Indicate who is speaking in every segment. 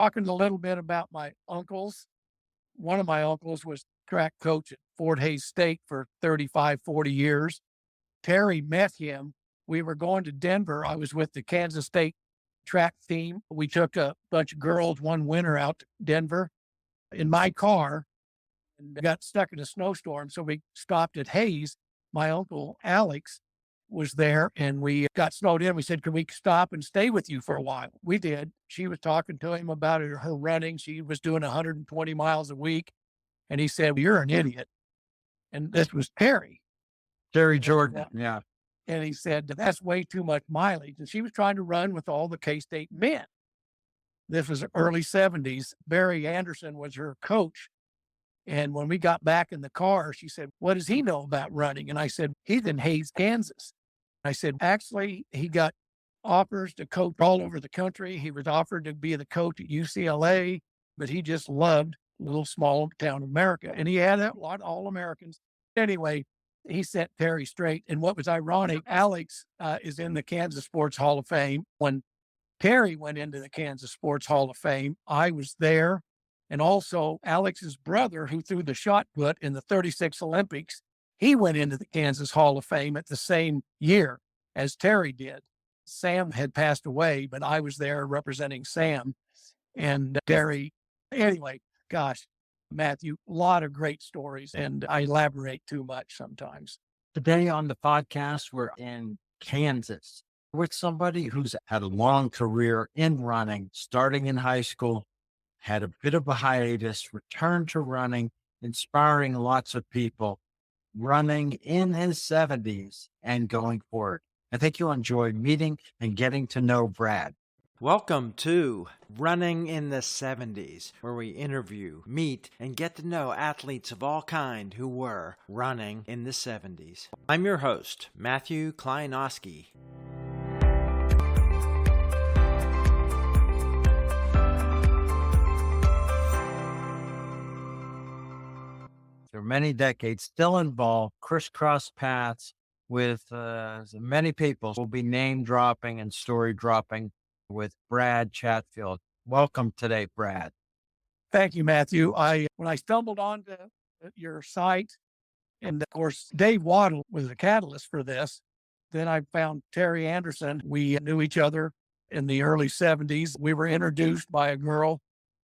Speaker 1: Talking a little bit about my uncles. One of my uncles was track coach at Fort Hays State for 35, 40 years. Terry met him. We were going to Denver. I was with the Kansas State track team. We took a bunch of girls one winter out to Denver in my car and got stuck in a snowstorm. So we stopped at Hayes. My uncle Alex was there and we got snowed in. We said, "Can we stop and stay with you for a while?" We did. She was talking to him about her running. She was doing 120 miles a week. And he said, "You're an idiot." And this was Terry.
Speaker 2: Jerry
Speaker 1: And,
Speaker 2: Jordan. Yeah.
Speaker 1: and he said, "That's way too much mileage." And she was trying to run with all the K-State men. This was early 70s. Barry Anderson was her coach. And when we got back in the car, she said, "What does he know about running?" And I said, "He's in Hayes, Kansas." I said, "Actually, he got offers to coach all over the country. He was offered to be the coach at UCLA, but he just loved little small town America." And he had a lot of all Americans. Anyway, he set Terry straight. And what was ironic, Alex is in the Kansas Sports Hall of Fame. When Terry went into the Kansas Sports Hall of Fame, I was there. And also Alex's brother, who threw the shot put in the 36 Olympics, he went into the Kansas Hall of Fame at the same year as Terry did. Sam had passed away, but I was there representing Sam and Terry. Anyway, gosh, Matthew, a lot of great stories, and I elaborate too much sometimes.
Speaker 2: Today on the podcast, we're in Kansas with somebody who's had a long career in running, starting in high school, had a bit of a hiatus, returned to running, inspiring lots of people, running in his 70s and going forward. I think you'll enjoy meeting and getting to know Brad.
Speaker 3: Welcome to Running in the 70s, where we interview, meet, and get to know athletes of all kind who were running in the 70s. I'm your host, Matthew Kleinowski.
Speaker 2: For many decades, still involved, crisscross paths with many people. We'll be name dropping and story dropping with Brad Chatfield. Welcome today, Brad.
Speaker 1: Thank you, Matthew. When I stumbled onto your site, and of course, Dave Waddle was the catalyst for this. Then I found Terry Anderson. We knew each other in the early 70s. We were introduced by a girl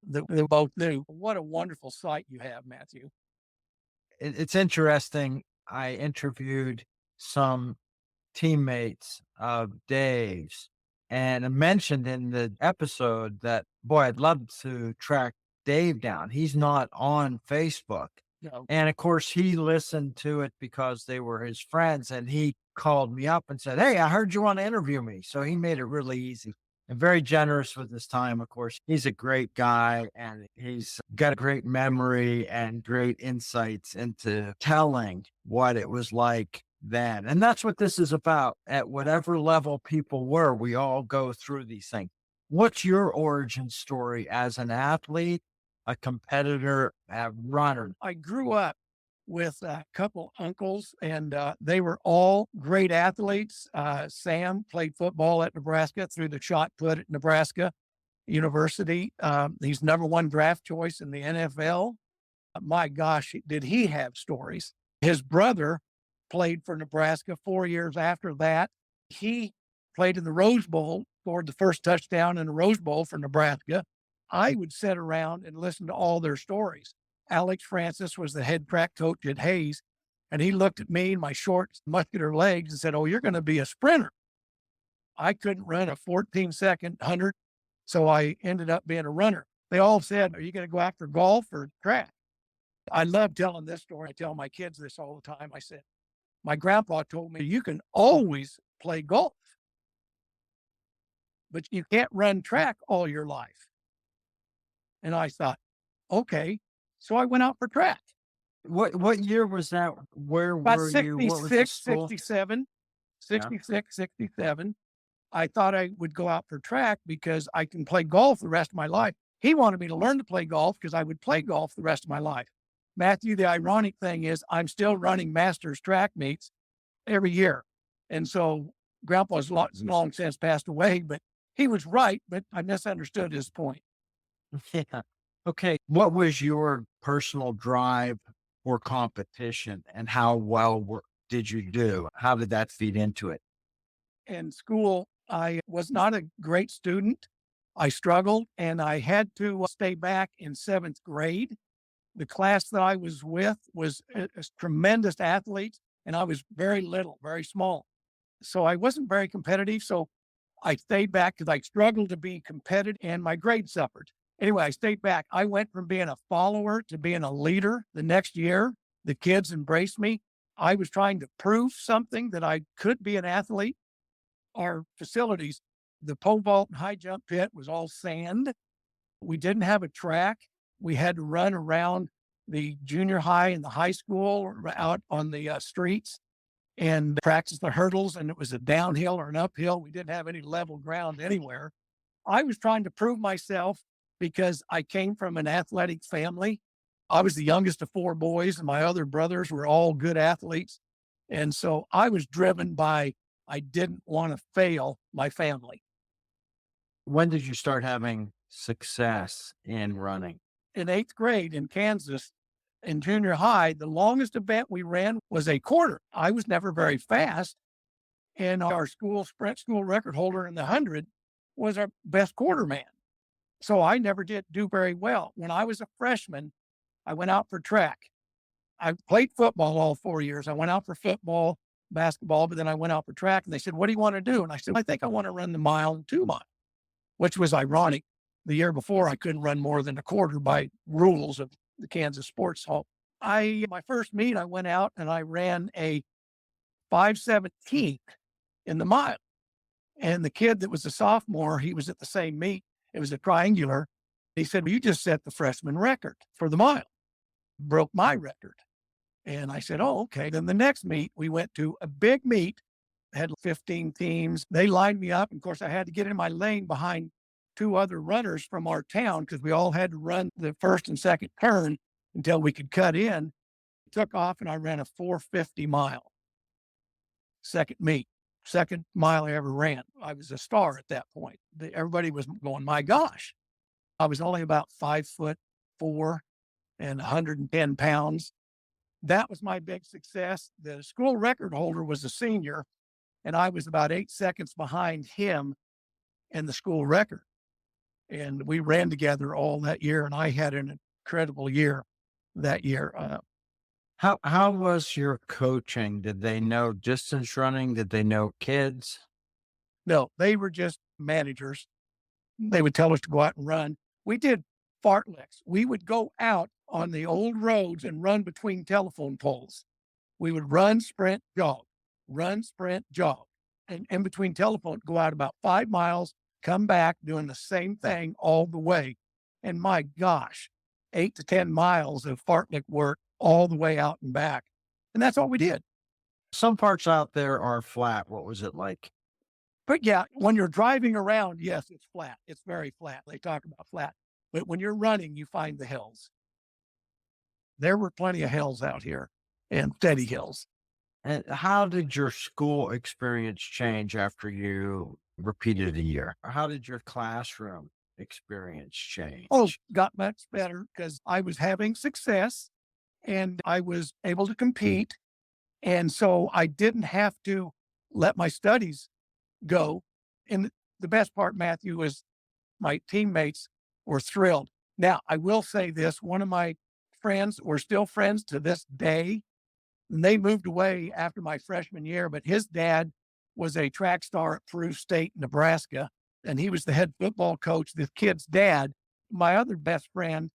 Speaker 1: that we both knew. What a wonderful site you have, Matthew.
Speaker 2: It's interesting. I interviewed some teammates of Dave's, and I mentioned in the episode that, boy, I'd love to track Dave down. He's not on Facebook.
Speaker 1: No.
Speaker 2: And of course, he listened to it because they were his friends, and he called me up and said, "Hey, I heard you want to interview me." So he made it really easy and very generous with his time. Of course, he's a great guy and he's got a great memory and great insights into telling what it was like then. And that's what this is about. At whatever level people were, we all go through these things. What's your origin story as an athlete, a competitor, a runner?
Speaker 1: I grew up with a couple uncles, and they were all great athletes. Sam played football at Nebraska, threw the shot put at Nebraska University. He's number one draft choice in the NFL. My gosh, did he have stories? His brother played for Nebraska 4 years after that. He played in the Rose Bowl, scored the first touchdown in the Rose Bowl for Nebraska. I would sit around and listen to all their stories. Alex Francis was the head track coach at Hayes, and he looked at me and my short, muscular legs and said, "Oh, you're going to be a sprinter." I couldn't run a 14-second 100, so I ended up being a runner. They all said, "Are you going to go after golf or track?" I love telling this story. I tell my kids this all the time. I said, "My grandpa told me you can always play golf, but you can't run track all your life." And I thought, okay. So I went out for track.
Speaker 2: What year was that? Where
Speaker 1: About
Speaker 2: were you? What was the
Speaker 1: 66,
Speaker 2: school?
Speaker 1: 67,
Speaker 2: Yeah.
Speaker 1: 66, 67. I thought I would go out for track because I can play golf the rest of my life. He wanted me to learn to play golf because I would play golf the rest of my life. Matthew, the ironic thing is I'm still running masters track meets every year. And so Grandpa's long since passed away, but he was right, but I misunderstood his point.
Speaker 2: Yeah. Okay. What was your personal drive for competition and how well did you do? How did that feed into it?
Speaker 1: In school, I was not a great student. I struggled and I had to stay back in seventh grade. The class that I was with was tremendous athletes, and I was very little, very small. So I wasn't very competitive. So I stayed back because I struggled to be competitive and my grades suffered. Anyway, I stayed back. I went from being a follower to being a leader the next year. The kids embraced me. I was trying to prove something that I could be an athlete. Our facilities, the pole vault and high jump pit was all sand. We didn't have a track. We had to run around the junior high and the high school or out on the streets and practice the hurdles. And it was a downhill or an uphill. We didn't have any level ground anywhere. I was trying to prove myself because I came from an athletic family. I was the youngest of four boys, and my other brothers were all good athletes. And so I was driven by, I didn't want to fail my family.
Speaker 2: When did you start having success in running?
Speaker 1: In eighth grade in Kansas, in junior high, the longest event we ran was a quarter. I was never very fast. And our school sprint school record holder in the 100 was our best quarter man. So I never did do very well. When I was a freshman, I went out for track. I played football all 4 years. I went out for football, basketball, but then I went out for track and they said, "What do you want to do?" And I said, "I think I want to run the mile and 2 mile," which was ironic. The year before, I couldn't run more than a quarter by rules of the Kansas Sports Hall. My first meet, I went out and I ran a 5:17 in the mile. And the kid that was a sophomore, he was at the same meet. It was a triangular. He said, "Well, you just set the freshman record for the mile," broke my record. And I said, "Oh, okay." Then the next meet, we went to a big meet, had 15 teams. They lined me up. And of course, I had to get in my lane behind two other runners from our town because we all had to run the first and second turn until we could cut in. Took off and I ran a 450 mile. Second meet, second mile I ever ran. I was a star at that point. Everybody was going, "My gosh." I was only about 5'4" and 110 pounds. That was my big success. The school record holder was a senior, and I was about 8 seconds behind him in the school record. And we ran together all that year, and I had an incredible year that year.
Speaker 2: How was your coaching? Did they know distance running? Did they know kids?
Speaker 1: No, they were just managers. They would tell us to go out and run. We did fartleks. We would go out on the old roads and run between telephone poles. We would run, sprint, jog. And in between telephone, go out about 5 miles, come back doing the same thing all the way. And my gosh, 8 to 10 miles of fartlek work all the way out and back. And that's all we did.
Speaker 2: Some parts out there are flat. What was it like?
Speaker 1: But yeah, when you're driving around, yes, it's flat. It's very flat. They talk about flat. But when you're running, you find the hills. There were plenty of hills out here and steady hills.
Speaker 2: And how did your school experience change after you repeated a year? How did your classroom experience change?
Speaker 1: Oh, got much better because I was having success and I was able to compete. And so I didn't have to let my studies go. And the best part, Matthew, is my teammates were thrilled. Now, I will say this, one of my friends, we're still friends to this day. And they moved away after my freshman year, but his dad was a track star at Peru State, Nebraska, and he was the head football coach, the kid's dad. My other best friend,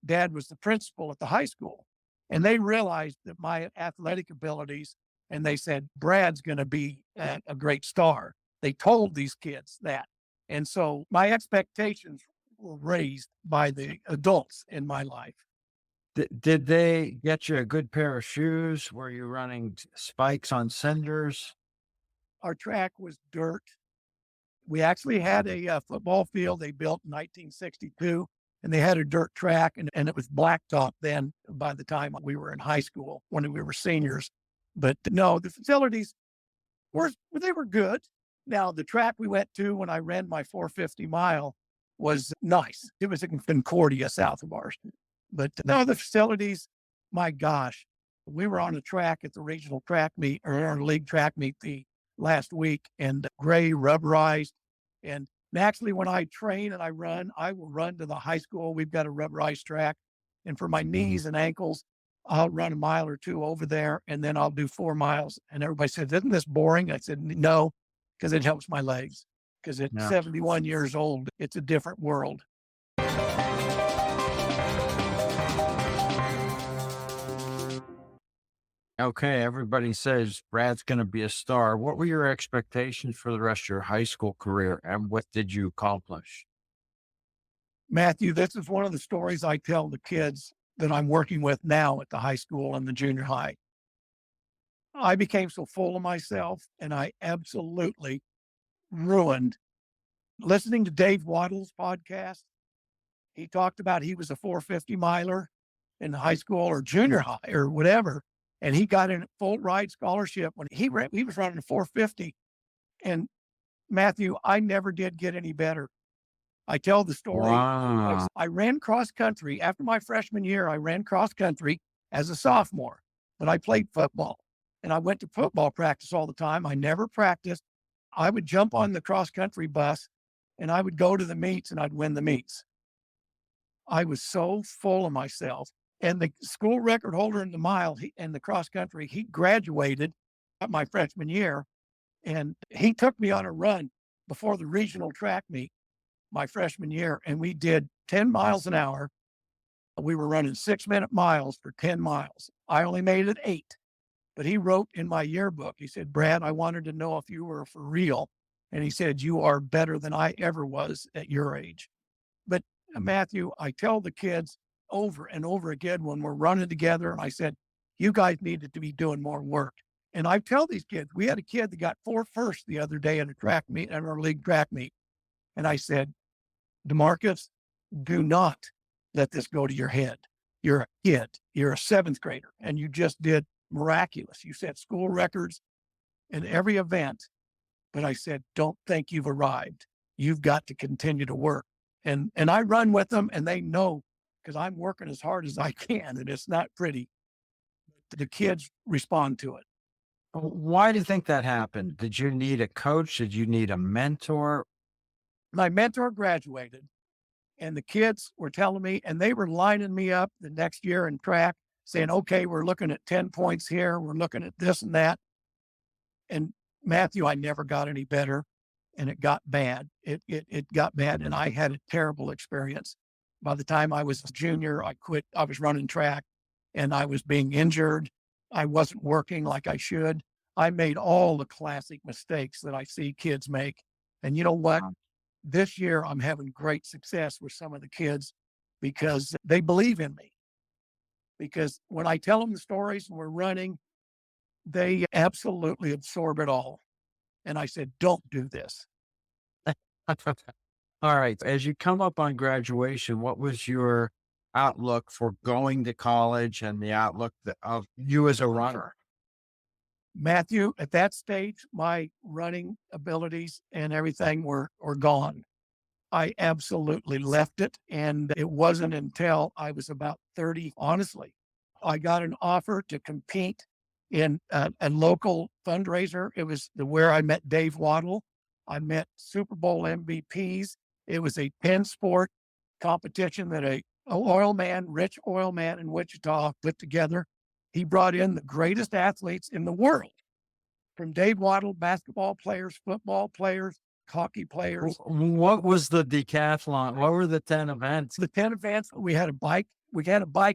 Speaker 1: dad was the principal at the high school. And they realized that my athletic abilities, and they said, "Brad's going to be a great star." They told these kids that. And so my expectations were raised by the adults in my life.
Speaker 2: Did they get you a good pair of shoes? Were you running spikes on cinders?
Speaker 1: Our track was dirt. We actually had a football field they built in 1962, and they had a dirt track, and it was blacktop then by the time we were in high school, when we were seniors. But no, the facilities they were good. Now, the track we went to when I ran my 450 mile was nice. It was in Concordia, south of ours. But no, the facilities, my gosh, we were on a track at the regional track meet or our league track meet the last week, and gray rubberized. And actually, when I train and I run, I will run to the high school. We've got a rubberized track. And for my knees and ankles, I'll run a mile or two over there and then I'll do 4 miles. And everybody said, "Isn't this boring?" I said, "No, because it helps my legs. Because at
Speaker 2: Yeah.
Speaker 1: 71 years old, it's a different world."
Speaker 2: Okay, everybody says Brad's going to be a star. What were your expectations for the rest of your high school career, and what did you accomplish?
Speaker 1: Matthew, this is one of the stories I tell the kids that I'm working with now at the high school and the junior high. I became so full of myself and I absolutely ruined listening to Dave Waddle's podcast. He talked about he was a 450 miler in high school or junior high or whatever. And he got in a full ride scholarship when he was running a 450. And Matthew, I never did get any better. I tell the story.
Speaker 2: Wow.
Speaker 1: I ran cross country after my freshman year. I ran cross country as a sophomore, but I played football and I went to football practice all the time. I never practiced. I would jump on the cross country bus and I would go to the meets and I'd win the meets. I was so full of myself. And the school record holder in the mile and the cross country, he graduated my freshman year and he took me on a run before the regional track meet my freshman year. And we did 10 miles an hour. We were running 6-minute miles for 10 miles. I only made it 8, but he wrote in my yearbook, he said, "Brad, I wanted to know if you were for real." And he said, "You are better than I ever was at your age." But Matthew, I tell the kids over and over again when we're running together, and I said, "You guys needed to be doing more work." And I tell these kids, we had a kid that got 4 firsts the other day at a track meet, at our league track meet. And I said, "DeMarcus, do not let this go to your head. You're a kid. You're a 7th grader, and you just did miraculous. You set school records in every event." But I said, "Don't think you've arrived. You've got to continue to work." And I run with them, and they know because I'm working as hard as I can, and it's not pretty. The kids respond to it.
Speaker 2: Why do you think that happened? Did you need a coach? Did you need a mentor?
Speaker 1: My mentor graduated, and the kids were telling me, and they were lining me up the next year in track, saying, "Okay, we're looking at 10 points here. We're looking at this and that." And Matthew, I never got any better, and it got bad. It got bad, and I had a terrible experience. By the time I was a junior, I quit. I was running track, and I was being injured. I wasn't working like I should. I made all the classic mistakes that I see kids make. And you know what? This year, I'm having great success with some of the kids because they believe in me. Because when I tell them the stories and we're running, they absolutely absorb it all. And I said, "Don't do this."
Speaker 2: All right. As you come up on graduation, what was your outlook for going to college and the outlook of you as a runner?
Speaker 1: Matthew, at that stage, my running abilities and everything were gone. I absolutely left it. And it wasn't until I was about 30, honestly, I got an offer to compete in a local fundraiser. It was where I met Dave Waddle. I met Super Bowl MVPs. It was a 10 sport competition that a rich oil man in Wichita put together. He brought in the greatest athletes in the world from Dave Waddle, basketball players, football players, hockey players.
Speaker 2: What was the decathlon? What were the 10 events?
Speaker 1: The 10 events, we had a bike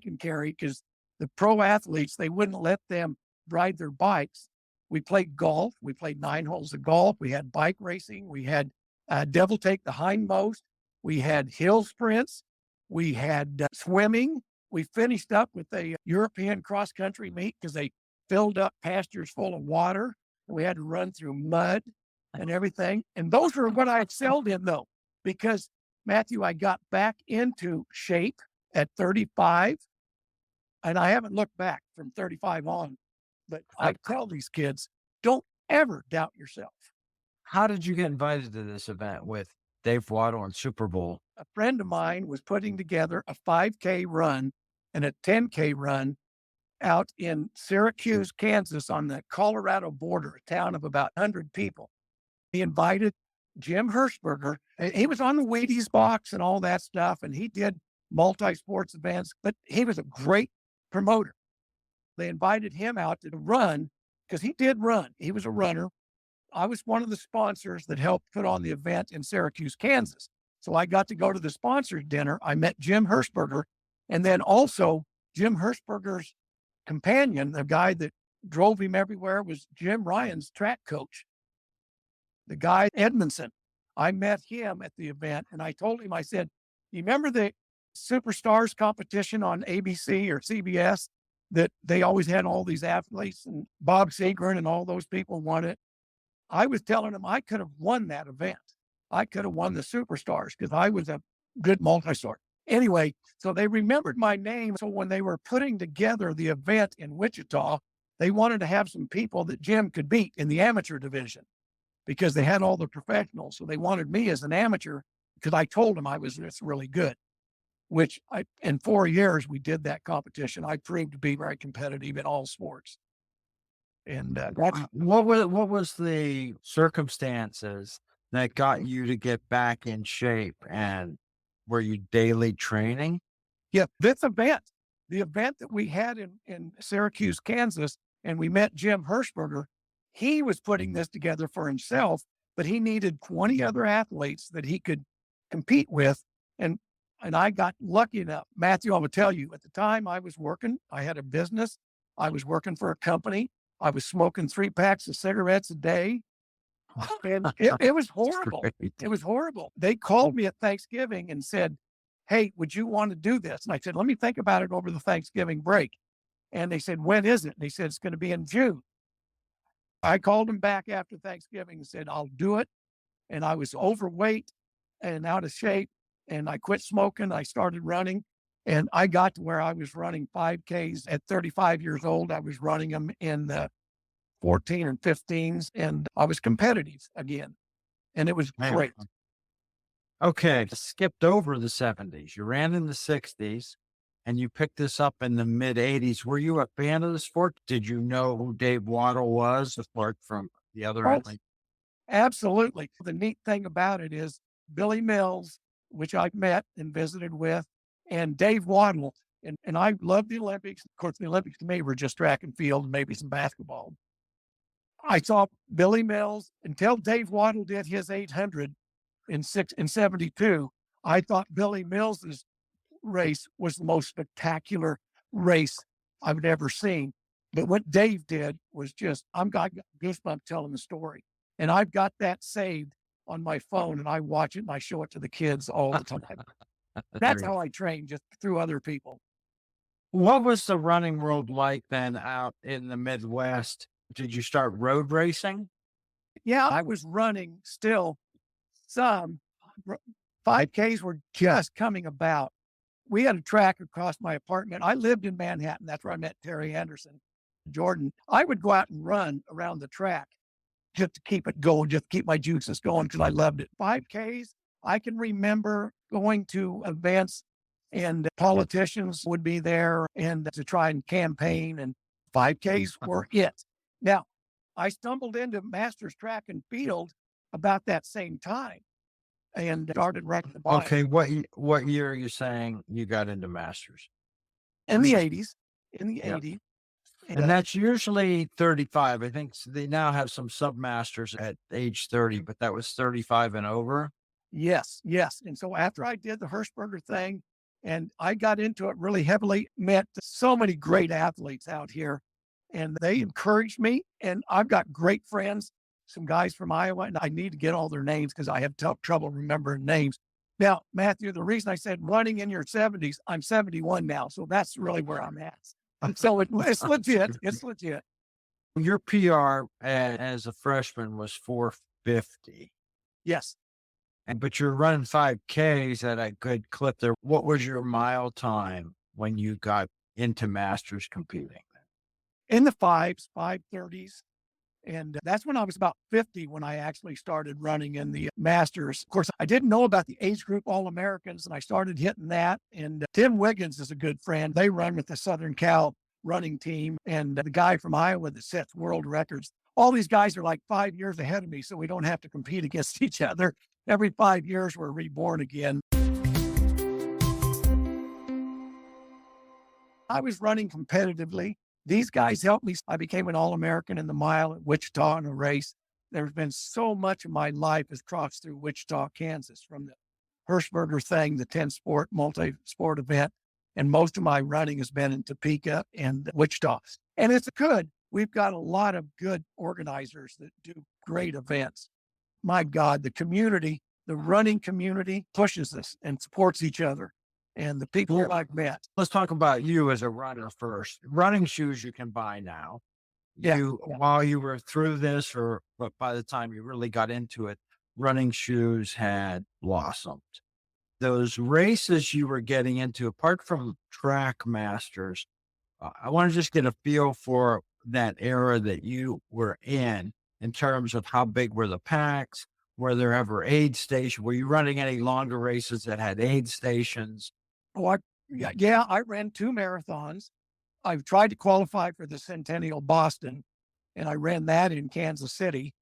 Speaker 1: and carry because the pro athletes, they wouldn't let them ride their bikes. We played golf. We played 9 holes of golf. We had bike racing. We had devil take the hindmost. We had hill sprints. We had swimming. We finished up with a European cross country meet because they filled up pastures full of water. We had to run through mud and everything. And those were what I excelled in, though, because Matthew, I got back into shape at 35, and I haven't looked back from 35 on. But I tell these kids, don't ever doubt yourself.
Speaker 2: How did you get invited to this event with Dave Waddle and Super Bowl.
Speaker 1: A friend of mine was putting together a 5K run and a 10K run out in Syracuse, Kansas, on the Colorado border, a town of about 100 people. He invited Jim Hirschberger. He was on the Wheaties box and all that stuff, and he did multi-sports events, but he was a great promoter. They invited him out to run because he did run. He was a runner. I was one of the sponsors that helped put on the event in Syracuse, Kansas. So I got to go to the sponsors dinner. I met Jim Hirschberger, and then also Jim Hirschberger's companion, the guy that drove him everywhere, was Jim Ryan's track coach, the guy Edmondson. I met him at the event, and I told him, I said, you remember the Superstars competition on ABC or CBS that they always had all these athletes, and Bob Seagren and all those people won it? I was telling him I could have won that event. I could have won the Superstars because I was a good multi-sport. Anyway, so they remembered my name. So when they were putting together the event in Wichita, they wanted to have some people that Jim could beat in the amateur division because they had all the professionals. So they wanted me as an amateur because I told them I was just really good, which in 4 years we did that competition. I proved to be very competitive in all sports. And
Speaker 2: What was the circumstances that got you to get back in shape, and were you daily training?
Speaker 1: yeah, this event, the event that we had in Syracuse, Kansas, and we met Jim Hirschberger, he was putting this together for himself, but he needed 20 other athletes that he could compete with. And I got lucky enough. Matthew, I will tell you, at the time I was working, I had a business. I was working for a company. I was smoking 3 packs of cigarettes a day. And it was horrible.
Speaker 2: Great.
Speaker 1: It was horrible. They called me at Thanksgiving and said, hey, would you want to do this? And I said, let me think about it over the Thanksgiving break. And they said, when is it? And they said, it's going to be in June. I called them back after Thanksgiving and said, I'll do it. And I was overweight and out of shape. And I quit smoking. I started running. And I got to where I was running 5Ks at 35 years old. I was running them in the 14 and 15s, and I was competitive again. And it was great.
Speaker 2: Okay, skipped over the 70s. You ran in the 60s, and you picked this up in the mid 80s. Were you a fan of the sport? Did you know who Dave Waddle was apart from the other
Speaker 1: Oh,
Speaker 2: athletes?
Speaker 1: absolutely. The neat thing about it is Billy Mills, which I met and visited with, and Dave Waddle. And I love the Olympics. Of course, the Olympics to me were just track and field and maybe some basketball. I saw Billy Mills until Dave Waddle did his 800 in 72. I thought Billy Mills's race was the most spectacular race I've ever seen. But what Dave did was just, I got goosebumps telling the story. And I've got that saved on my phone, and I watch it and I show it to the kids all the time. That's how I train, just through other people.
Speaker 2: What was the running world like then out in the Midwest? Did you start road racing?
Speaker 1: Yeah, I was running still some. 5Ks were just coming about. We had a track across my apartment. I lived in Manhattan. That's where I met Terry Anderson, Jordan. I would go out and run around the track just to keep it going, just to keep my juices going because I loved it. 5Ks, I can remember going to events and politicians would be there and to try and campaign, and 5Ks were it. Now, I stumbled into Masters Track and Field about that same time and started wrecking the bike.
Speaker 2: Okay, what year are you saying you got into Masters?
Speaker 1: In the 80s,
Speaker 2: Yeah.
Speaker 1: 80s.
Speaker 2: And that's usually 35. I think they now have some submasters at age 30, but that was 35 and over.
Speaker 1: Yes, yes. And so after I did the Hirschberger thing and I got into it really heavily, met so many great athletes out here and they encouraged me. And I've got great friends, some guys from Iowa, and I need to get all their names because I have trouble remembering names. Now, Matthew, the reason I said running in your 70s, I'm 71 now. So that's really where I'm at. So it's legit. It's legit.
Speaker 2: Your PR as a freshman was 450.
Speaker 1: Yes.
Speaker 2: But you're running 5Ks at a good clip there. What was your mile time when you got into Masters competing?
Speaker 1: In the 5s, 5:30s. And that's when I was about 50 when I actually started running in the Masters. Of course, I didn't know about the age group All Americans, and I started hitting that. And Tim Wiggins is a good friend. They run with the Southern Cal running team, and the guy from Iowa that sets world records. All these guys are like 5 years ahead of me, so we don't have to compete against each other. Every 5 years, we're reborn again. I was running competitively. These guys helped me. I became an All-American in the mile at Wichita in a race. There's been so much of my life has crossed through Wichita, Kansas, from the Hirschberger thing, the 10-sport, multi-sport event. And most of my running has been in Topeka and Wichita. And it's good. We've got a lot of good organizers that do great events. My God, the community, the running community pushes us and supports each other. And the people
Speaker 2: Well,
Speaker 1: I've met.
Speaker 2: let's talk about you as a runner first. Running shoes you can buy now.
Speaker 1: Yeah.
Speaker 2: While you were through this, but by the time you really got into it, running shoes had blossomed. Those races you were getting into, apart from track masters, I want to just get a feel for that era that you were in terms of how big were the packs? Were there ever aid stations? Were you running any longer races that had aid stations?
Speaker 1: Oh, I ran 2 marathons. I've tried to qualify for the Centennial Boston, and I ran that in Kansas City.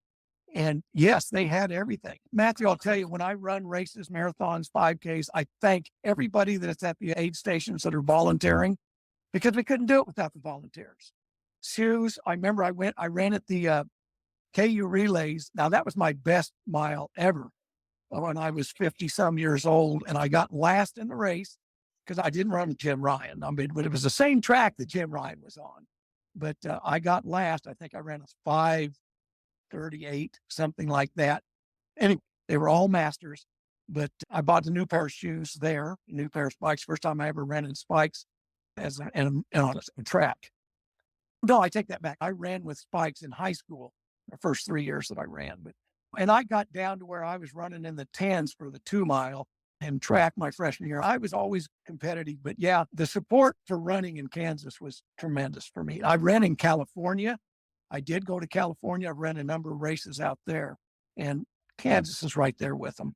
Speaker 1: And yes, they had everything. Matthew, I'll tell you, when I run races, marathons, 5Ks, I thank everybody that's at the aid stations that are volunteering, because we couldn't do it without the volunteers. Shoes, I remember I ran at the KU relays. Now, that was my best mile ever when I was 50 some years old, and I got last in the race because I didn't run with Jim Ryan. I mean, but it was the same track that Jim Ryan was on. But I got last. I think I ran a 5:38, something like that. Anyway, they were all masters. But I bought a new pair of shoes there, a new pair of spikes. First time I ever ran in spikes and on a track. No, I take that back. I ran with spikes in high school, the first 3 years that I ran. And I got down to where I was running in the 10s for the 2 mile and track my freshman year. I was always competitive, but yeah, the support for running in Kansas was tremendous for me. I ran in California. I did go to California. I ran a number of races out there, and Kansas is right there with them.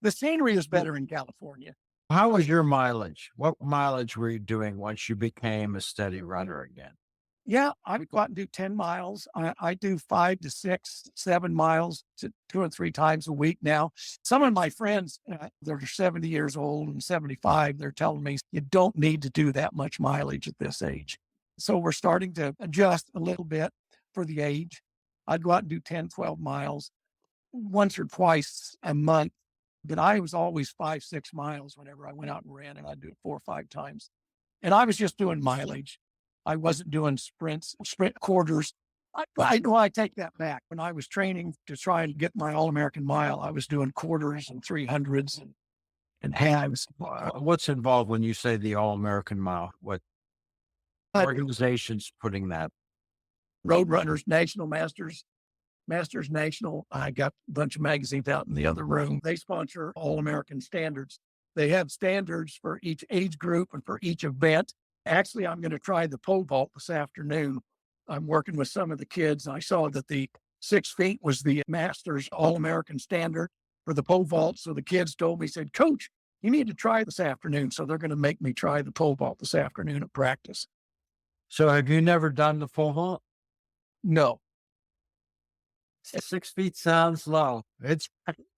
Speaker 1: The scenery is better in California.
Speaker 2: How was your mileage? What mileage were you doing once you became a steady runner again?
Speaker 1: Yeah, I would go out and do 10 miles. I do 5 to 6, 7 miles to 2 or 3 times a week now. Some of my friends, they're 70 years old and 75, they're telling me you don't need to do that much mileage at this age. So we're starting to adjust a little bit for the age. I'd go out and do 10, 12 miles once or twice a month, but I was always 5, 6 miles whenever I went out and ran, and I'd do it 4 or 5 times. And I was just doing mileage. I wasn't doing sprint quarters. I know I take that back. When I was training to try and get my All-American mile, I was doing quarters and 300s and halves.
Speaker 2: What's involved when you say the All-American mile? What organization's putting that?
Speaker 1: Roadrunners, National Masters, Masters National. I got a bunch of magazines out in the other room. They sponsor All-American standards. They have standards for each age group and for each event. Actually, I'm going to try the pole vault this afternoon. I'm working with some of the kids. I saw that the 6 feet was the Masters All-American standard for the pole vault. So the kids told me, said, Coach, you need to try this afternoon. So they're going to make me try the pole vault this afternoon at practice.
Speaker 2: So have you never done the pole vault?
Speaker 1: No.
Speaker 2: 6 feet sounds low.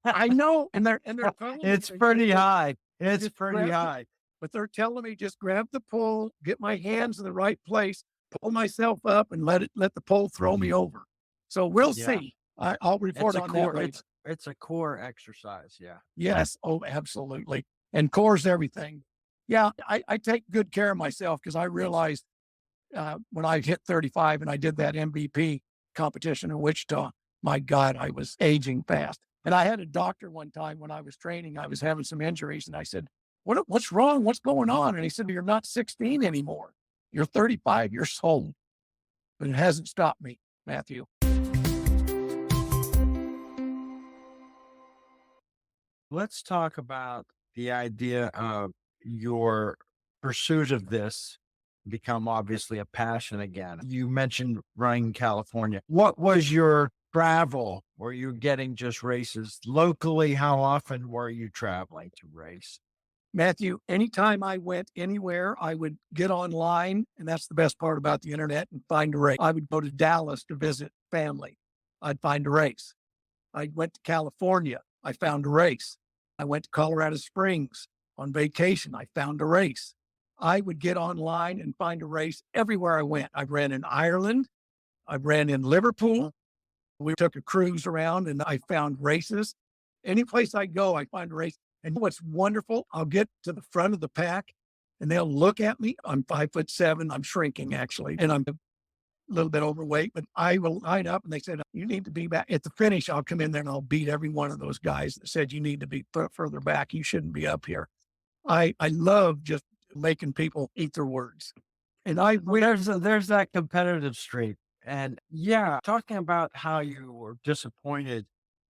Speaker 1: I know. And they're
Speaker 2: it's pretty high. It's pretty high.
Speaker 1: But they're telling me just grab the pole, get my hands in the right place, pull myself up, and let the pole throw me over. So we'll see. I'll report on that later.
Speaker 2: It's a core exercise. Yeah.
Speaker 1: Yes. Oh, absolutely. And core's everything. Yeah, I take good care of myself because I realized when I hit 35 and I did that MVP competition in Wichita, my God, I was aging fast. And I had a doctor one time when I was training, I was having some injuries, and I said, what's wrong? What's going on? And he said, you're not 16 anymore. You're 35 years old. But it hasn't stopped me, Matthew.
Speaker 2: Let's talk about the idea of your pursuit of this become obviously a passion again. You mentioned running in California. What was your travel? Were you getting just races locally? How often were you traveling to race?
Speaker 1: Matthew, anytime I went anywhere, I would get online, and that's the best part about the internet, and find a race. I would go to Dallas to visit family. I'd find a race. I went to California. I found a race. I went to Colorado Springs on vacation. I found a race. I would get online and find a race everywhere I went. I ran in Ireland. I ran in Liverpool. We took a cruise around and I found races. Any place I go, I find a race. And what's wonderful, I'll get to the front of the pack and they'll look at me. I'm 5'7". I'm shrinking actually, and I'm a little bit overweight, but I will line up and they said, you need to be back at the finish. I'll come in there and I'll beat every one of those guys that said, you need to be further back. You shouldn't be up here. I love just making people eat their words. And
Speaker 2: There's that competitive streak. And yeah, talking about how you were disappointed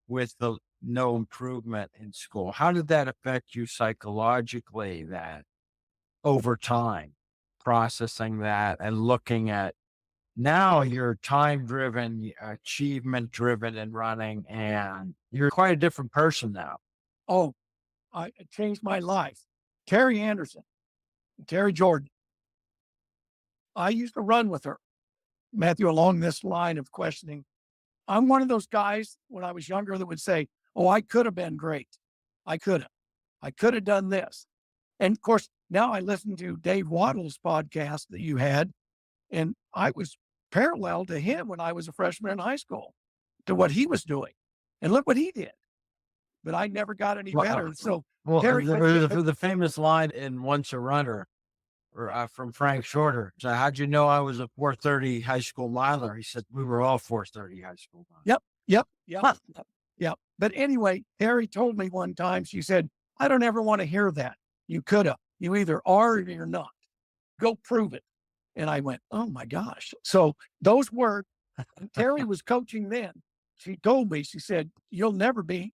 Speaker 2: with the no improvement in school, how did that affect you psychologically that over time, processing that and looking at now you're time driven, achievement driven in running, and you're quite a different person now.
Speaker 1: oh, it changed my life. Terry Anderson, Terry Jordan. I used to run with her, Matthew, along this line of questioning. I'm one of those guys when I was younger that would say, oh, I could have been great. I could have. I could have done this. And of course, now I listen to Dave Waddle's podcast that you had, and I was parallel to him when I was a freshman in high school to what he was doing. And look what he did. But I never got any better. So
Speaker 2: Well,
Speaker 1: Terry,
Speaker 2: the famous line in Once a Runner from Frank Shorter. So, how'd you know I was a 4:30 high school miler? He said, we were all 4:30 high school milers.
Speaker 1: Yep. But anyway, Terry told me one time, she said, I don't ever want to hear that. You could have. You either are or you're not. Go prove it. And I went, oh my gosh. So those were, Terry was coaching then. She told me, she said, you'll never be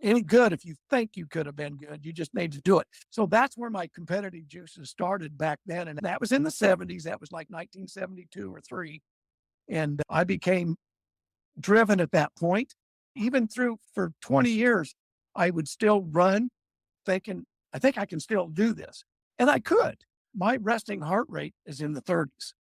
Speaker 1: any good if you think you could have been good. You just need to do it. So that's where my competitive juices started back then. And that was in the 70s. That was like 1972 or 3. And I became driven at that point. Even for 20 years, I would still run thinking, I think I can still do this. And I could. My resting heart rate is in the 30s.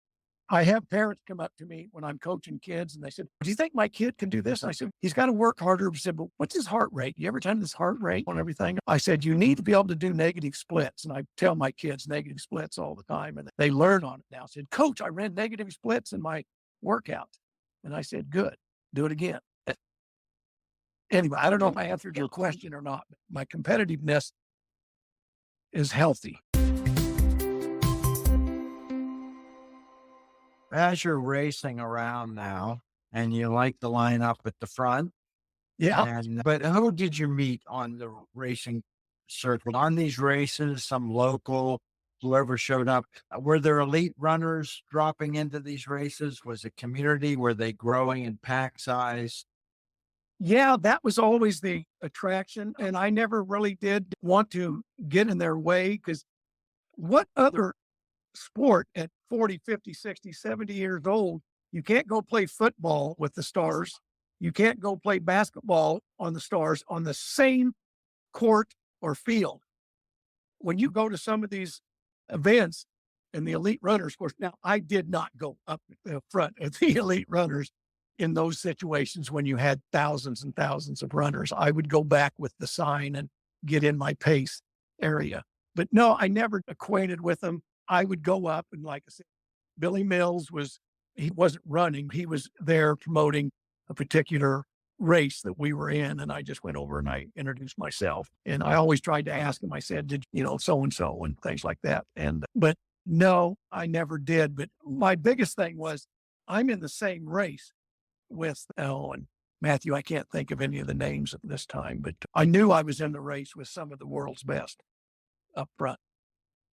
Speaker 1: I have parents come up to me when I'm coaching kids and they said, do you think my kid can do this? And I said, he's got to work harder. I said, but what's his heart rate? You ever done this heart rate on everything? I said, you need to be able to do negative splits. And I tell my kids negative splits all the time and they learn on it now. I said, coach, I ran negative splits in my workout. And I said, good, do it again. Anyway, I don't know if I answered your question or not, but my competitiveness is healthy.
Speaker 2: As you're racing around now and you like the lineup at the front,
Speaker 1: Yeah.
Speaker 2: but who did you meet on the racing circuit? On these races, some local, whoever showed up, were there elite runners dropping into these races? Was it community? Were they growing in pack size?
Speaker 1: Yeah, that was always the attraction. And I never really did want to get in their way because what other sport at 40, 50, 60, 70 years old, you can't go play football with the stars. You can't go play basketball on the stars on the same court or field. When you go to some of these events and the elite runners, of course, now I did not go up the front of the elite runners in those situations when you had thousands and thousands of runners. I would go back with the sign and get in my pace area. But no, I never acquainted with them. I would go up and like I said, Billy Mills he wasn't running. He was there promoting a particular race that we were in. And I just went over and I introduced myself. And I always tried to ask him, I said, did so-and-so and things like that. But no, I never did. But my biggest thing was I'm in the same race with, and Matthew, I can't think of any of the names at this time, but I knew I was in the race with some of the world's best up front.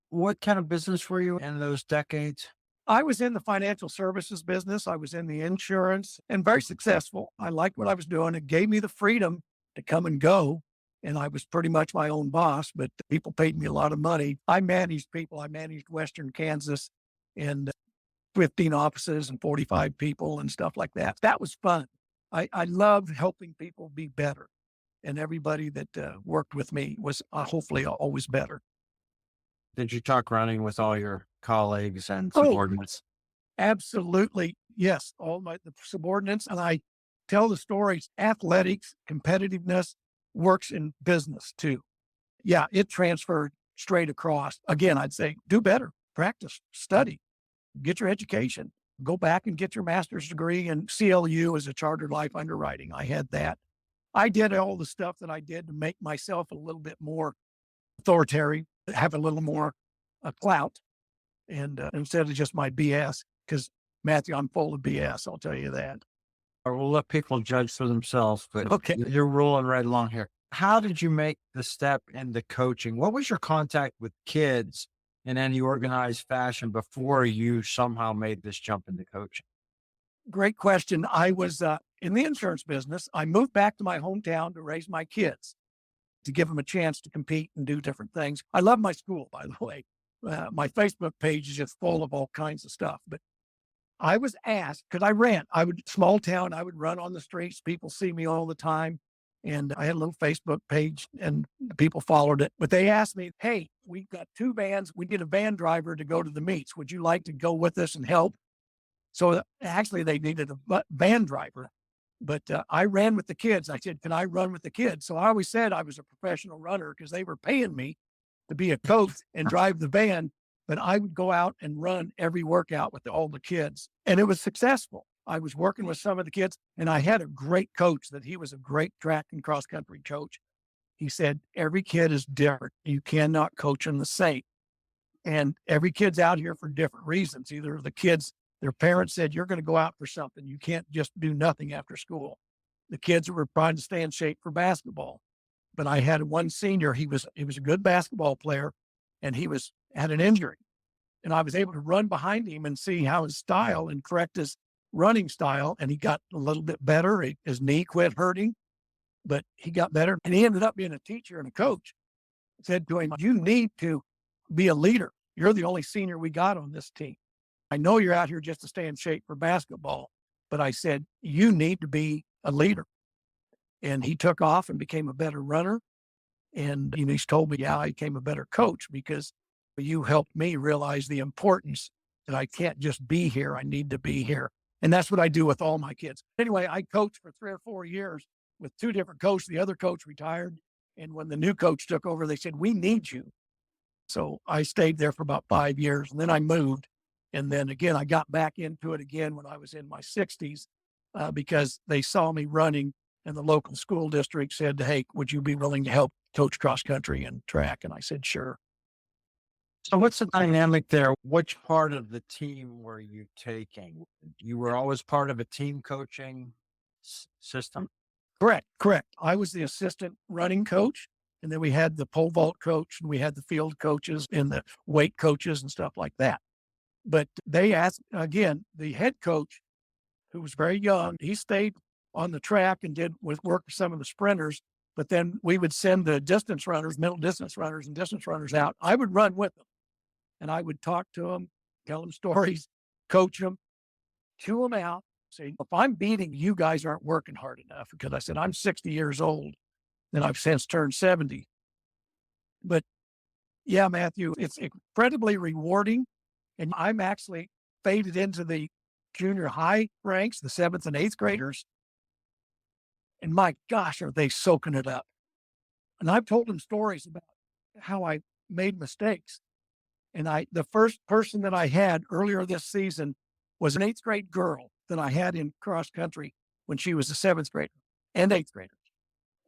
Speaker 2: What kind of business were you in those decades?
Speaker 1: I was in the financial services business. I was in the insurance and very successful. I liked what I was doing. It gave me the freedom to come and go. And I was pretty much my own boss, but people paid me a lot of money. I managed people. I managed Western Kansas and 15 offices and 45 people and stuff like that. That was fun. I loved helping people be better. And everybody that worked with me was hopefully always better.
Speaker 2: Did you talk running with all your colleagues and
Speaker 1: Oh,
Speaker 2: subordinates?
Speaker 1: absolutely. Yes. All the subordinates. And I tell the stories. Athletics, competitiveness works in business too. Yeah, it transferred straight across. Again, I'd say do better, practice, study, get your education, go back and get your master's degree in CLU as a chartered life underwriting. I had that. I did all the stuff that I did to make myself a little bit more authoritarian, have a little more clout, and instead of just my BS, because Matthew, I'm full of BS. I'll tell you that.
Speaker 2: Or we'll let people judge for themselves, but
Speaker 1: Okay.
Speaker 2: you're rolling right along here. How did you make the step into coaching? What was your contact with kids in any organized fashion before you somehow made this jump into coaching?
Speaker 1: Great question. I was in the insurance business. I moved back to my hometown to raise my kids, to give them a chance to compete and do different things. I love my school, by the way. My Facebook page is just full of all kinds of stuff. But I was asked, because I ran, small town, I would run on the streets. People see me all the time. And I had a little Facebook page and people followed it. But they asked me, hey, we've got 2 vans. We need a van driver to go to the meets. Would you like to go with us and help? So actually, they needed a van driver. But I ran with the kids. I said, can I run with the kids? So I always said I was a professional runner because they were paying me to be a coach and drive the van. But I would go out and run every workout with all the kids. And it was successful. I was working with some of the kids, and I had a great coach that he was a great track and cross country coach. He said, every kid is different. You cannot coach them the same. And every kid's out here for different reasons. Either the kids, their parents said, you're going to go out for something. You can't just do nothing after school. The kids were trying to stay in shape for basketball. But I had one senior, he was a good basketball player, and had an injury. And I was able to run behind him and see how his style and correct his running style. And he got a little bit better. His knee quit hurting, but he got better. And he ended up being a teacher and a coach. Said to him, you need to be a leader. You're the only senior we got on this team. I know you're out here just to stay in shape for basketball, but I said, you need to be a leader. And he took off and became a better runner. And he's told me, yeah, I became a better coach because you helped me realize the importance that I can't just be here. I need to be here. And that's what I do with all my kids. Anyway, I coached for 3 or 4 years with 2 different coaches. The other coach retired. And when the new coach took over, they said, we need you. So I stayed there for about 5 years, and then I moved. And then again, I got back into it again when I was in my 60s because they saw me running, and the local school district said, hey, would you be willing to help coach cross country and track? And I said, sure.
Speaker 2: So what's the dynamic there? Which part of the team were you taking? You were always part of a team coaching system?
Speaker 1: Correct. I was the assistant running coach. And then we had the pole vault coach, and we had the field coaches and the weight coaches and stuff like that. But they asked, again, the head coach, who was very young, he stayed on the track and did work with some of the sprinters. But then we would send the distance runners, middle distance runners and distance runners out. I would run with them, and I would talk to them, tell them stories, coach them, chew them out, say, if I'm beating, you guys aren't working hard enough. Because I said, I'm 60 years old, and I've since turned 70. But yeah, Matthew, it's incredibly rewarding. And I'm actually faded into the junior high ranks, the 7th and 8th graders. And my gosh, are they soaking it up. And I've told them stories about how I made mistakes. And the first person that I had earlier this season was an 8th grade girl that I had in cross country when she was a 7th grader and 8th grader.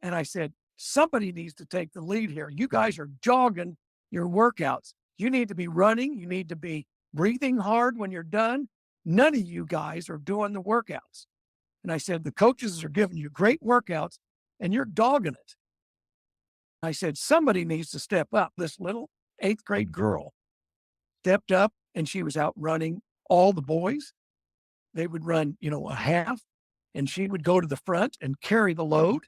Speaker 1: And I said, somebody needs to take the lead here. You guys are jogging your workouts. You need to be running. You need to be breathing hard when you're done. None of you guys are doing the workouts. And I said, the coaches are giving you great workouts and you're dogging it. I said, somebody needs to step up. This little 8th grade girl stepped up, and she was out running all the boys. They would run, a half, and she would go to the front and carry the load.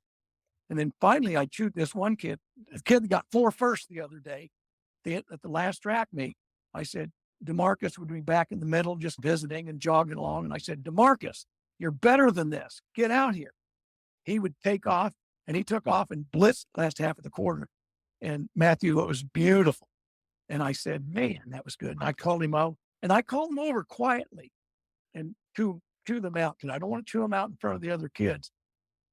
Speaker 1: And then finally I chewed this one kid. The kid got 4 first the other day at the last track meet. I said, DeMarcus would be back in the middle, just visiting and jogging along. And I said, DeMarcus, you're better than this. Get out here. He would take off, and he took off and blitzed the last half of the quarter. And Matthew, it was beautiful. And I said, man, that was good. And I called him out, and I called him over quietly and chew them out, because I don't want to chew them out in front of the other kids.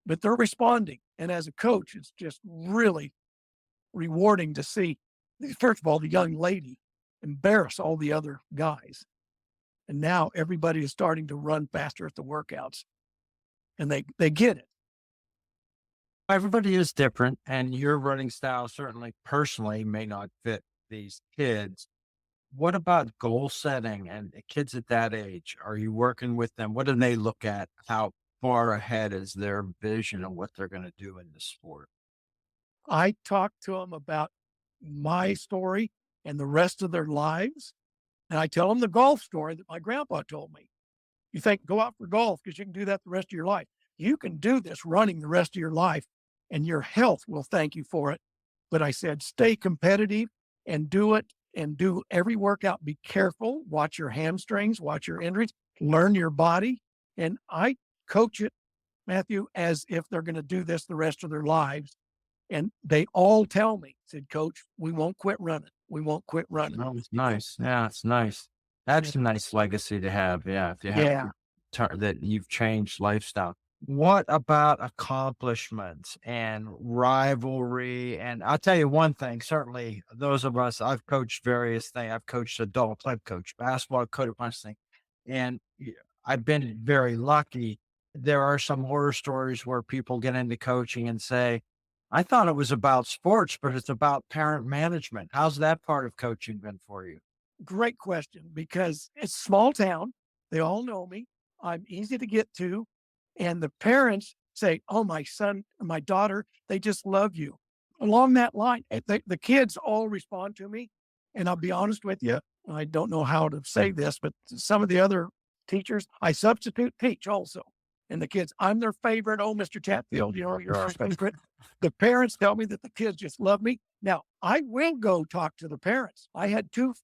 Speaker 1: But they're responding. And as a coach, it's just really rewarding to see, first of all, the young lady embarrass all the other guys. And now everybody is starting to run faster at the workouts, and they get it.
Speaker 2: Everybody is different, and your running style certainly personally may not fit these kids. What about goal setting and the kids at that age? Are you working with them? What do they look at? How far ahead is their vision of what they're going to do in the sport?
Speaker 1: I talk to them about my story and the rest of their lives. And I tell them the golf story that my grandpa told me. You think, go out for golf because you can do that the rest of your life. You can do this running the rest of your life, and your health will thank you for it. But I said, stay competitive and do it, and do every workout. Be careful, watch your hamstrings, watch your injuries, learn your body. And I coach it, Matthew, as if they're going to do this the rest of their lives. And they all tell me, said, Coach, we won't quit running. We won't quit running.
Speaker 2: Oh, it's nice. Yeah, it's nice. That's a nice legacy to have. Yeah, if you have
Speaker 1: Yeah.
Speaker 2: that you've changed lifestyle. What about accomplishments and rivalry? And I'll tell you one thing, certainly those of us, I've coached various things. I've coached adults, I've coached basketball, I've coached a bunch of things. And I've been very lucky. There are some horror stories where people get into coaching and say, I thought it was about sports, but it's about parent management. How's that part of coaching been for you?
Speaker 1: Great question, because it's a small town. They all know me. I'm easy to get to. And the parents say, oh, my son, my daughter, they just love you. Along that line, the kids all respond to me. And I'll be honest with you, I don't know how to say this, but some of the other teachers, I substitute teach also. And the kids, I'm their favorite. Oh, Mr. Chatfield, you're our favorite. The parents tell me that the kids just love me. Now, I will go talk to the parents. I had 2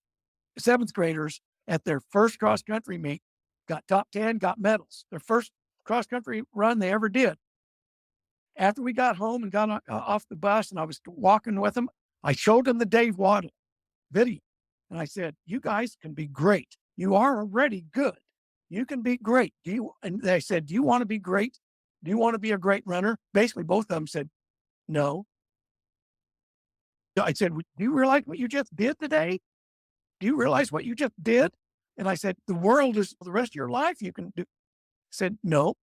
Speaker 1: 7th graders at their first cross country meet, got top 10, got medals. Their first cross country run they ever did. After we got home and got off the bus and I was walking with them, I showed them the Dave Waddle video. And I said, you guys can be great. You are already good. You can be great. And they said, do you want to be great? Do you want to be a great runner? Basically, both of them said, no. I said, do you realize what you just did today? Do you realize what you just did? And I said, the world is the rest of your life you can do. Said, no.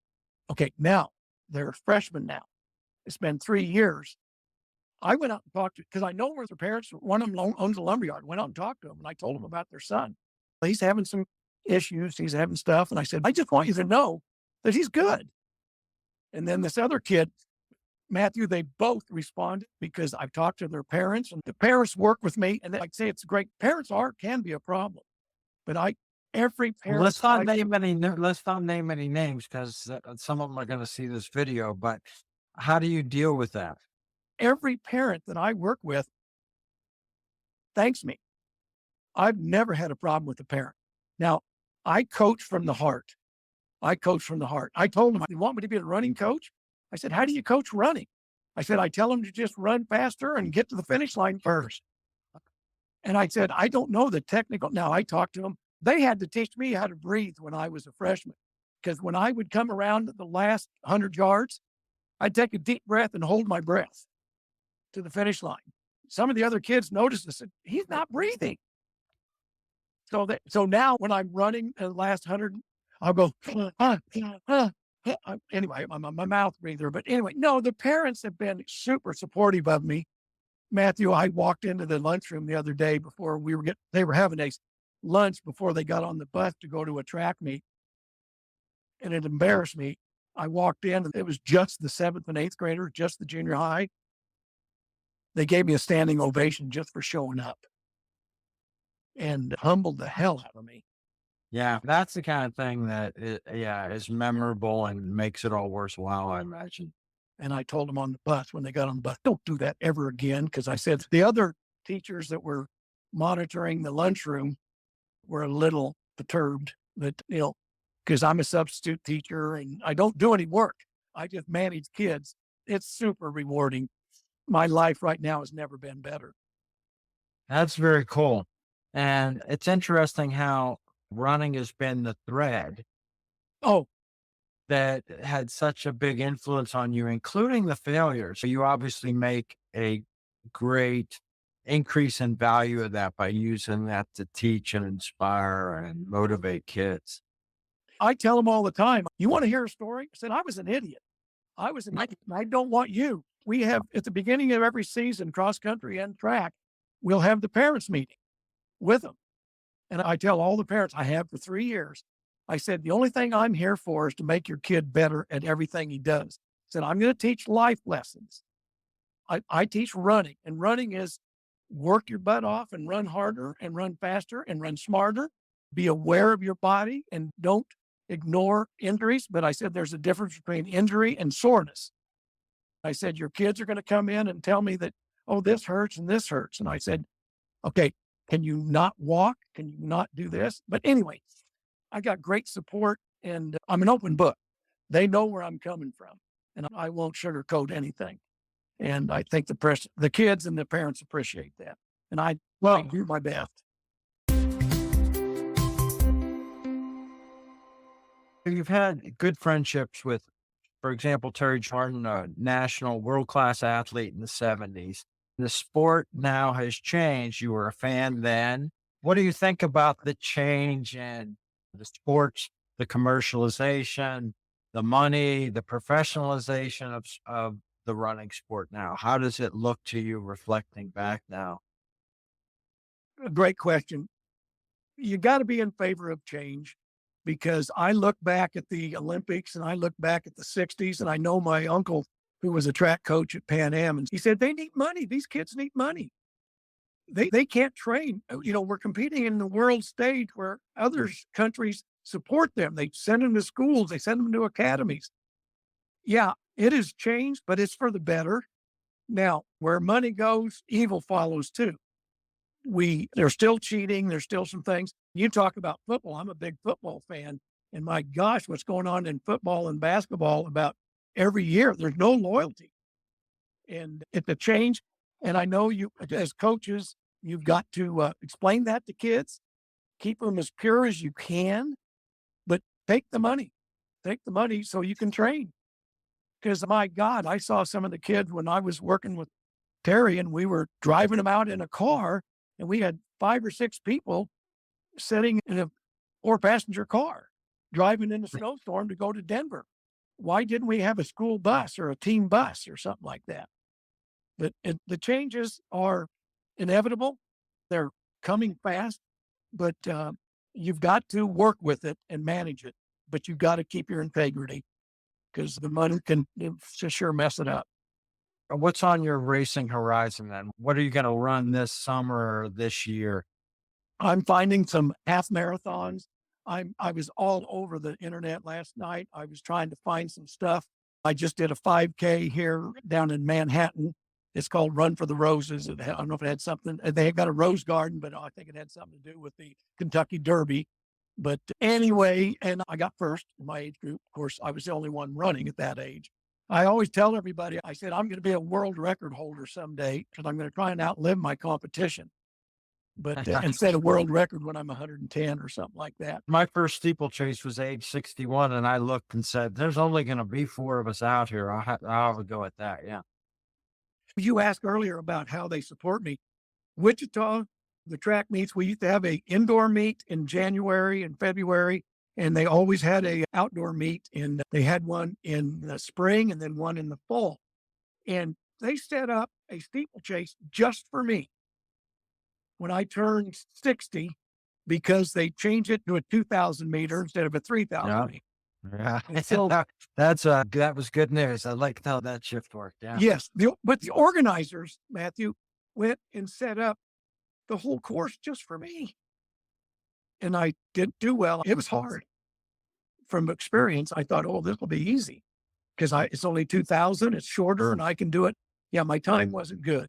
Speaker 1: Okay, now they're freshmen now. It's been 3 years. I went out and talked to, because I know where their parents, one of them owns a lumberyard, went out and talked to them, and I told them about their son. He's having some issues. He's having stuff. And I said, I just want you to know that he's good. And then this other kid, Matthew, they both responded because I've talked to their parents, and the parents work with me. And I say it's great. Parents can be a problem, but every parent.
Speaker 2: Let's not name any names, because some of them are going to see this video. But how do you deal with that?
Speaker 1: Every parent that I work with thanks me. I've never had a problem with a parent. Now, I coach from the heart. I told them, you want me to be a running coach? I said, how do you coach running? I said, I tell them to just run faster and get to the finish line first. And I said, I don't know the technical. Now, I talked to them. They had to teach me how to breathe when I was a freshman, because when I would come around the last 100 yards, I'd take a deep breath and hold my breath to the finish line. Some of the other kids noticed and said, he's not breathing. So now when I'm running the last 100, I'll go, anyway, my mouth breather. But anyway, no, the parents have been super supportive of me. Matthew, I walked into the lunchroom the other day before they were having a lunch before they got on the bus to go to a track meet. And it embarrassed me. I walked in, and it was just the 7th and 8th graders, just the junior high. They gave me a standing ovation just for showing up, and humbled the hell out of me.
Speaker 2: Yeah, that's the kind of thing that is memorable and makes it all worthwhile, I imagine.
Speaker 1: And I told them on the bus, when they got on the bus, don't do that ever again. Because I said the other teachers that were monitoring the lunchroom were a little perturbed that, because I'm a substitute teacher and I don't do any work. I just manage kids. It's super rewarding. My life right now has never been better.
Speaker 2: That's very cool. And it's interesting how running has been the thread
Speaker 1: Oh,
Speaker 2: that had such a big influence on you, including the failures. So you obviously make a great increase in value of that by using that to teach and inspire and motivate kids.
Speaker 1: I tell them all the time, you want to hear a story? I said, I was an idiot. I was an idiot. And I don't want you. We have at the beginning of every season, cross country and track, we'll have the parents meeting with them. And I tell all the parents I have for 3 years, I said, the only thing I'm here for is to make your kid better at everything he does. I said, I'm going to teach life lessons. I teach running, and running is work your butt off and run harder and run faster and run smarter. Be aware of your body and don't ignore injuries. But I said, there's a difference between injury and soreness. I said, your kids are going to come in and tell me that, oh, this hurts and this hurts. And I said, okay, can you not walk? Can you not do this? But anyway, I got great support and I'm an open book. They know where I'm coming from and I won't sugarcoat anything. And I think the kids and the parents appreciate that. And I do my best.
Speaker 2: You've had good friendships with, for example, Terry Jordan, a national world-class athlete in the 70s. The sport now has changed. You were a fan then. What do you think about the change in the sports, the commercialization, the money, the professionalization of the running sport now? How does it look to you reflecting back now?
Speaker 1: A great question. You got to be in favor of change because I look back at the Olympics and I look back at the 60s and I know my uncle who was a track coach at Pan Am and he said, they need money. These kids need money. They can't train. We're competing in the world stage where other countries support them. They send them to schools. They send them to academies. Yeah, it has changed, but it's for the better. Now, where money goes, evil follows too. They're still cheating. There's still some things. You talk about football. I'm a big football fan. And my gosh, what's going on in football and basketball about every year? There's no loyalty. And it's a change. And I know you, as coaches, you've got to explain that to kids, keep them as pure as you can, but take the money so you can train. Because my God, I saw some of the kids when I was working with Terry and we were driving them out in a car and we had 5 or 6 people sitting in a 4-passenger car driving in a snowstorm to go to Denver. Why didn't we have a school bus or a team bus or something like that? But the changes are inevitable. They're coming fast, but you've got to work with it and manage it. But you've got to keep your integrity because the money can sure mess it up.
Speaker 2: What's on your racing horizon then? What are you going to run this summer or this year?
Speaker 1: I'm finding some half marathons. I was all over the internet last night. I was trying to find some stuff. I just did a 5K here down in Manhattan. It's called Run for the Roses. I don't know if it had something. They had got a rose garden, but I think it had something to do with the Kentucky Derby. But anyway, and I got first in my age group. Of course, I was the only one running at that age. I always tell everybody, I said, I'm going to be a world record holder someday because I'm going to try and outlive my competition. But instead of world record when I'm 110 or something like that.
Speaker 2: My first steeplechase was age 61, and I looked and said, there's only going to be 4 of us out here. I'll have a go at that. Yeah.
Speaker 1: You asked earlier about how they support me. Wichita, the track meets, we used to have a indoor meet in January and February, and they always had a outdoor meet. And they had one in the spring and then one in the fall. And they set up a steeplechase just for me when I turned 60 because they changed it to a 2,000 meter instead of a 3,000 meter.
Speaker 2: Yeah.
Speaker 1: So
Speaker 2: that was good news. I like how that shift worked. Yeah.
Speaker 1: yes, but the organizers, Matthew, went and set up the whole course just for me. And I didn't do well. It was hard. From experience, I thought, oh, this will be easy because it's only 2,000. It's shorter and I can do it. Yeah, my time wasn't good,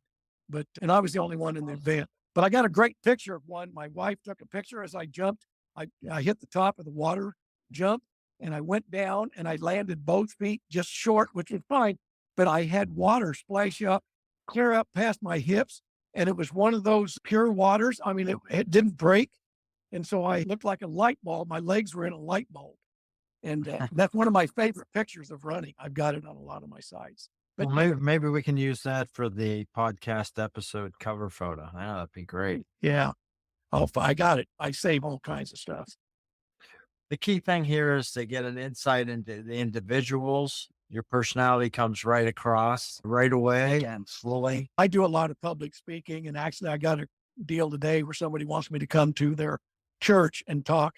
Speaker 1: and I was the only one in the event. But I got a great picture of one. My wife took a picture as I jumped. I hit the top of the water jump and I went down and I landed both feet just short, which was fine. But I had water splash up, clear up past my hips. And it was one of those pure waters. I mean, it didn't break. And so I looked like a light bulb. My legs were in a light bulb. And that's one of my favorite pictures of running. I've got it on a lot of my sites. But
Speaker 2: Well, maybe we can use that for the podcast episode cover photo. Yeah, that'd be great.
Speaker 1: yeah, I got it. I save all kinds of stuff.
Speaker 2: The key thing here is to get an insight into the individuals. Your personality comes right across right away and slowly.
Speaker 1: I do a lot of public speaking, and actually, I got a deal today where somebody wants me to come to their church and talk,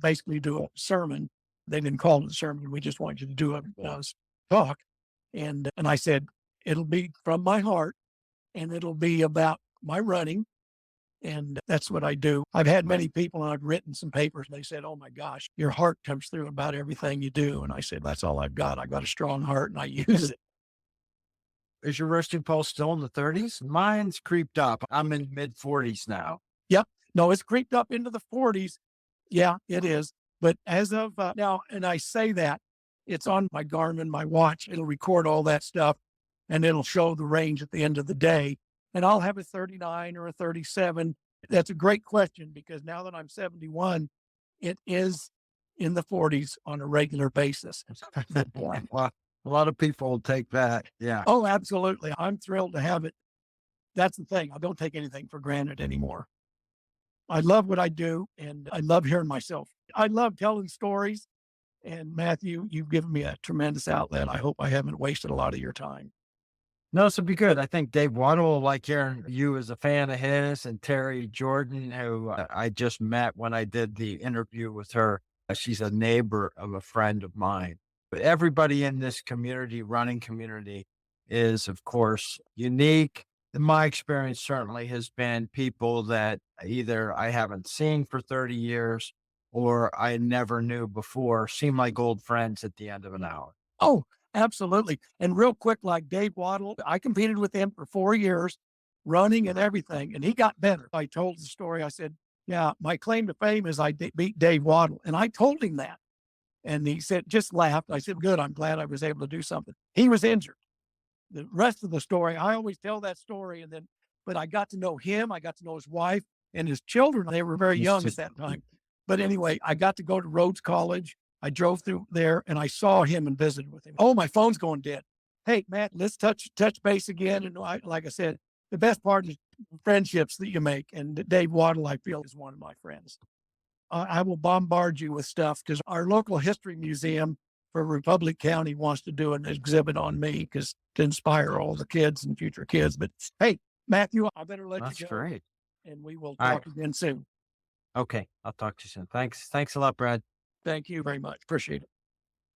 Speaker 1: basically do a sermon. They didn't call it a sermon. We just want you to do a talk. And I said, it'll be from my heart and it'll be about my running. And that's what I do. I've had many people and I've written some papers. And they said, oh my gosh, your heart comes through about everything you do. And I said, that's all I've got. I've got a strong heart and I use it.
Speaker 2: Is your resting pulse still in the 30s? Mine's creeped up. I'm in mid 40s now.
Speaker 1: Yep. No, it's creeped up into the 40s. Yeah, it is. But as of now, and I say that, it's on my Garmin, my watch. It'll record all that stuff and it'll show the range at the end of the day. And I'll have a 39 or a 37. That's a great question because now that I'm 71, it is in the 40s on a regular basis.
Speaker 2: Well, a lot of people will take that. Yeah.
Speaker 1: Oh, absolutely. I'm thrilled to have it. That's the thing. I don't take anything for granted anymore. I love what I do and I love hearing myself. I love telling stories. And Matthew, you've given me a tremendous outlet. I hope I haven't wasted a lot of your time.
Speaker 2: No, this would be good. I think Dave Waddle will like hearing you as a fan of his, and Terry Jordan, who I just met when I did the interview with her. She's a neighbor of a friend of mine. But everybody in this community, running community, is, of course, unique. In my experience, certainly has been people that either I haven't seen for 30 years or I never knew before, seem like old friends at the end of an hour.
Speaker 1: Oh, absolutely. And real quick, like Dave Waddle, I competed with him for 4 years, running and everything, and he got better. I told the story. I said, yeah, my claim to fame is I beat Dave Waddle. And I told him that. And he said, just laughed. I said, good, I'm glad I was able to do something. He was injured. The rest of the story, I always tell that story. But I got to know him. I got to know his wife and his children. They were very young at that time. But anyway, I got to go to Rhodes College. I drove through there and I saw him and visited with him. Oh, my phone's going dead. Hey, Matt, let's touch base again. And like I said, the best part is friendships that you make. And Dave Waddle, I feel, is one of my friends. I will bombard you with stuff because our local history museum for Republic County wants to do an exhibit on me because to inspire all the kids and future kids. But hey, Matthew, I better let
Speaker 2: That's
Speaker 1: you go.
Speaker 2: great.
Speaker 1: And we will talk again soon.
Speaker 2: Okay. I'll talk to you soon. Thanks. Thanks a lot, Brad.
Speaker 1: Thank you very much. Appreciate it.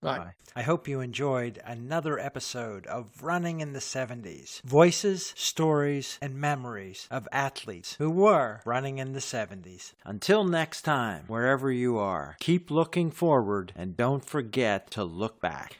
Speaker 1: Bye.
Speaker 3: I hope you enjoyed another episode of Running in the 70s. Voices, stories, and memories of athletes who were running in the 70s. Until next time, wherever you are, keep looking forward and don't forget to look back.